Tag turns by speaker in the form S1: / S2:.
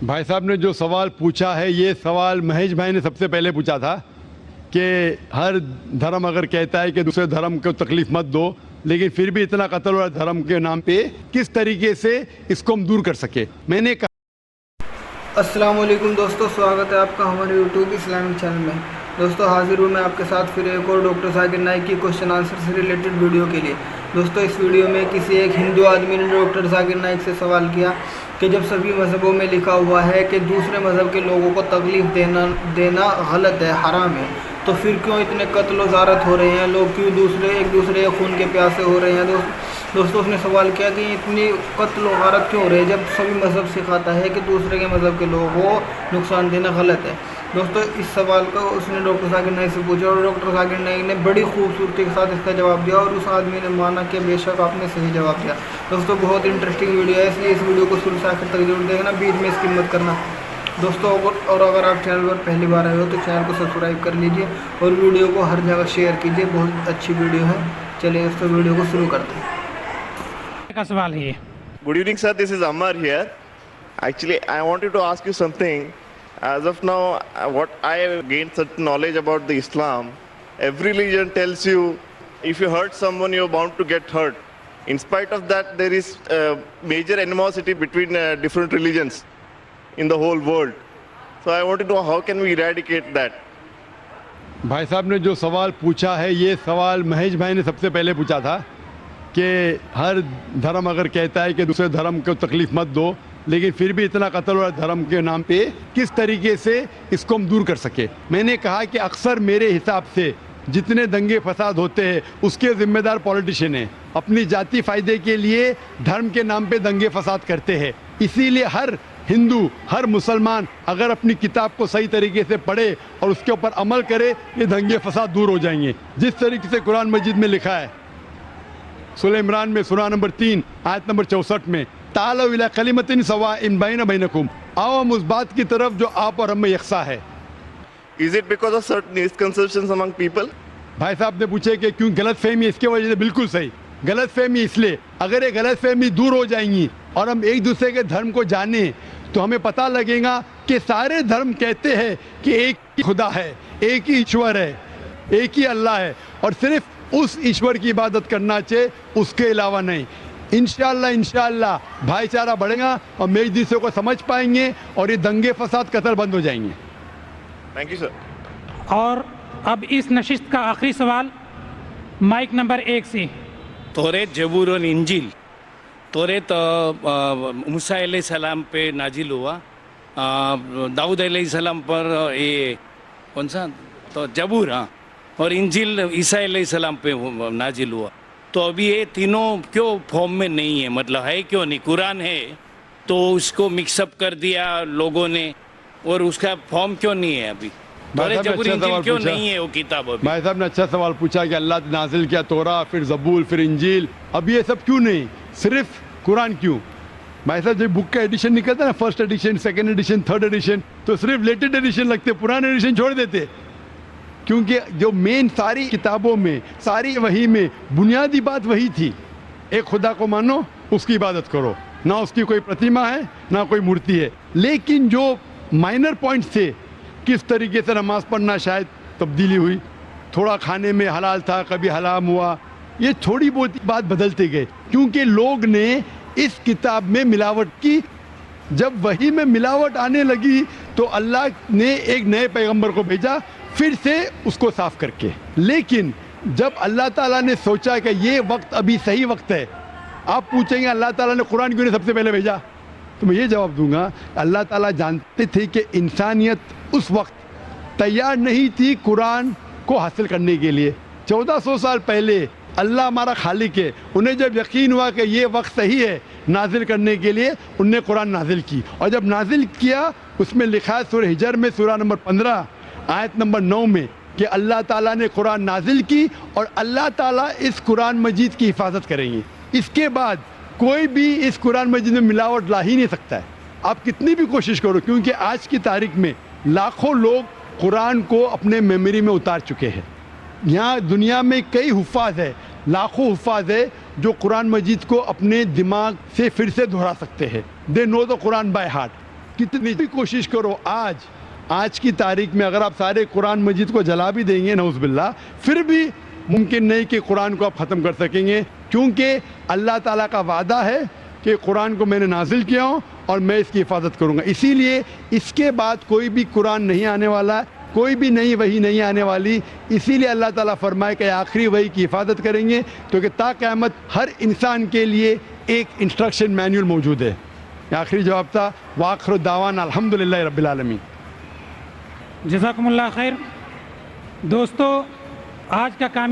S1: भाई साहब ने जो सवाल पूछा है, ये सवाल महेश भाई ने सबसे पहले पूछा था कि हर धर्म अगर कहता है कि दूसरे धर्म को तकलीफ मत दो, लेकिन फिर भी इतना कत्ल हुआ धर्म के नाम पे, किस तरीके से इसको हम दूर कर सके। मैंने कहा
S2: अस्सलाम वालेकुम दोस्तों, स्वागत है आपका हमारे यूट्यूब इस्लामिक चैनल में। दोस्तों हाजिर हूँ मैं आपके साथ फिर एक और डॉक्टर जाकिर नाइक की क्वेश्चन आंसर से रिलेटेड वीडियो के लिए। दोस्तों इस वीडियो में किसी एक हिंदू आदमी ने डॉक्टर जाकिर नाइक से सवाल किया कि जब सभी मज़हबों में लिखा हुआ है कि दूसरे मज़हब के लोगों को तकलीफ़ देना गलत है, हराम है, तो फिर क्यों इतने कत्ल ज़ारत हो रहे हैं, लोग क्यों एक दूसरे खून के प्यासे हो रहे हैं। दोस्तों उसने सवाल किया कि इतनी कत्ल गारत क्यों हो रही है जब सभी मज़हब सिखाता है कि दूसरे के मज़हब के लोगों को नुकसान देना गलत है। दोस्तों इस सवाल को उसने डॉक्टर जाकिर नाइक से पूछा और डॉक्टर जाकिर नाइक ने बड़ी खूबसूरती के साथ इसका जवाब दिया और उस आदमी ने माना कि बेशक आपने सही जवाब दिया। दोस्तों बहुत इंटरेस्टिंग वीडियो है, इसलिए इस वीडियो को शुरू से आखिर तक जरूर देखना, बीच में स्किप मत करना। दोस्तों और अगर आप चैनल पर पहली बार आए हो तो चैनल को सब्सक्राइब कर लीजिए और वीडियो को हर जगह शेयर कीजिए, बहुत अच्छी वीडियो है। चलिए दोस्तों वीडियो को शुरू करते हैं।
S3: का सवाल है।
S4: Good evening, sir. This is Ammar here. Actually, I wanted to ask you something. As of now, what I have gained certain knowledge about the Islam, every religion tells you if you hurt someone, you're bound to get hurt. In spite of that, there is major animosity between different religions in the whole world. So I wanted to know how can we eradicate that?
S1: भाई साहब ने जो सवाल पूछा है, ये सवाल महेश भाई ने सबसे पहले पूछा था कि हर धर्म अगर कहता है कि दूसरे धर्म को तकलीफ मत दो, लेकिन फिर भी इतना कत्ल हुआ धर्म के नाम पे, किस तरीके से इसको हम दूर कर सके। मैंने कहा कि अक्सर मेरे हिसाब से जितने दंगे फसाद होते हैं उसके जिम्मेदार पॉलिटिशियन हैं, अपनी जाति फायदे के लिए धर्म के नाम पे दंगे फसाद करते हैं। इसीलिए हर हिंदू, हर मुसलमान अगर अपनी किताब को सही तरीके से पढ़े और उसके ऊपर अमल करे, ये दंगे फसाद दूर हो जाएंगे। जिस तरीके से कुरान मजीद में लिखा है, सूरह इमरान में सूरह नंबर 3 आयत नंबर 64 में, तालौ इला कलिमतिन सवाइन बैना बैनकुम, आओ हम उस बात की तरफ जो आप और हम में यकसा है।
S4: Is it because of certain misconceptions among people?
S1: भाई साहब ने पूछे कि क्यों गलत फहमी, इसके वजह से बिल्कुल सही। गलत फहमी इसलिए, अगर ये गलत फहमी दूर हो जाएंगी और हम एक दूसरे के धर्म को जाने तो हमें पता लगेगा कि सारे धर्म कहते हैं कि एक ही खुदा है, एक ही ईश्वर है, एक ही अल्लाह है और सिर्फ उस ईश्वर की इबादत करना चाहिए, उसके अलावा नहीं। इंशाअल्लाह भाईचारा बढ़ेगा और हम एक दूसरे को समझ पाएंगे और ये दंगे फसाद कतल बंद हो जाएंगे।
S4: Thank you, sir.
S3: और अब इस नशिस्त का आखिरी सवाल माइक नंबर 1 से।
S5: तौरेत, जबूर और इंजील। तौरेत मूसा अलैहिस्सलाम पे नाजिल हुआ, दाऊद अलैहिस्सलाम पर ये कौन सा तो जबूर, हाँ, और इंजील ईसा अलैहिस्सलाम पे नाजिल हुआ। तो अभी ये तीनों क्यों फॉर्म में नहीं है, मतलब है क्यों नहीं? कुरान है तो उसको मिक्सअप कर दिया लोगों ने और उसका फॉर्म क्यों नहीं है अभी? जबूर इंजील क्यों नहीं है वो किताब अभी?
S1: भाई साहब ने अच्छा सवाल पूछा कि अल्लाह ने नाजिल किया तोरा, फिर जबूर, फिर इंजील, अब ये सब क्यों नहीं, सिर्फ कुरान क्यों? भाई साहब जब बुक का एडिशन निकलता है ना, first edition, second edition, third edition, तो सिर्फ लेटेस्ट एडिशन लगते, पुराने एडिशन छोड़ देते, क्योंकि जो मेन सारी किताबों में, सारी वही में बुनियादी बात वही थी, एक खुदा को मानो, उसकी इबादत करो, ना उसकी कोई प्रतिमा है ना कोई मूर्ति है। लेकिन जो माइनर पॉइंट्स थे, किस तरीके से नमाज पढ़ना शायद तब्दीली हुई, थोड़ा खाने में हलाल था, कभी हराम हुआ, ये थोड़ी बहुत बात बदलते गए क्योंकि लोग ने इस किताब में मिलावट की। जब वही में मिलावट आने लगी तो अल्लाह ने एक नए पैगंबर को भेजा, फिर से उसको साफ करके। लेकिन जब अल्लाह ताला ने सोचा कि ये वक्त अभी सही वक्त है, आप पूछेंगे अल्लाह ताला ने कुरान क्यों नहीं सबसे पहले भेजा, तो मैं ये जवाब दूंगा, अल्लाह ताला जानते थे कि इंसानियत उस वक्त तैयार नहीं थी कुरान को हासिल करने के लिए। 1400 साल पहले अल्लाह हमारा खालिक है, उन्हें जब यकीन हुआ कि ये वक्त सही है नाजिल करने के लिए, उनने कुरान नाजिल की। और जब नाजिल किया उसमें लिखा है सूरह हिजर में सूरह नंबर 15 आयत नंबर 9 में कि अल्लाह ताला ने कुरान नाजिल की और अल्लाह ताला इस कुरान मजीद की हिफाजत करेंगे। इसके बाद कोई भी इस कुरान मजीद में मिलावट ला ही नहीं सकता है, आप कितनी भी कोशिश करो, क्योंकि आज की तारीख में लाखों लोग कुरान को अपने मेमोरी में उतार चुके हैं। यहाँ दुनिया में कई हुफ़ाज़ है, लाखों हुफ़ाज़ है जो कुरान मजीद को अपने दिमाग से फिर से दोहरा सकते हैं। They know the Quran by heart. कितनी भी कोशिश करो, आज की तारीख में अगर आप सारे कुरान मजीद को जला भी देंगे नऊज़-बिल्लाह, फिर भी मुमकिन नहीं कि कुरान को आप ख़त्म कर सकेंगे, क्योंकि अल्लाह ताला का वादा है कि कुरान को मैंने नाजिल किया हूँ और मैं इसकी हिफाजत करूँगा। इसीलिए इसके बाद कोई भी कुरान नहीं आने वाला, कोई भी नई वही नहीं आने वाली। इसीलिए अल्लाह ताला फरमाए कि आखिरी वही की हिफाजत करेंगे, क्योंकि ता क़यामत हर इंसान के लिए एक इंस्ट्रक्शन मैनुअल मौजूद है। आखिरी जवाब था। वाखिर दावाना अल्हम्दुलिल्लाहि रब्बिल आलमीन।
S3: जज़ाकुमुल्लाह खैर। दोस्तों, आज का काम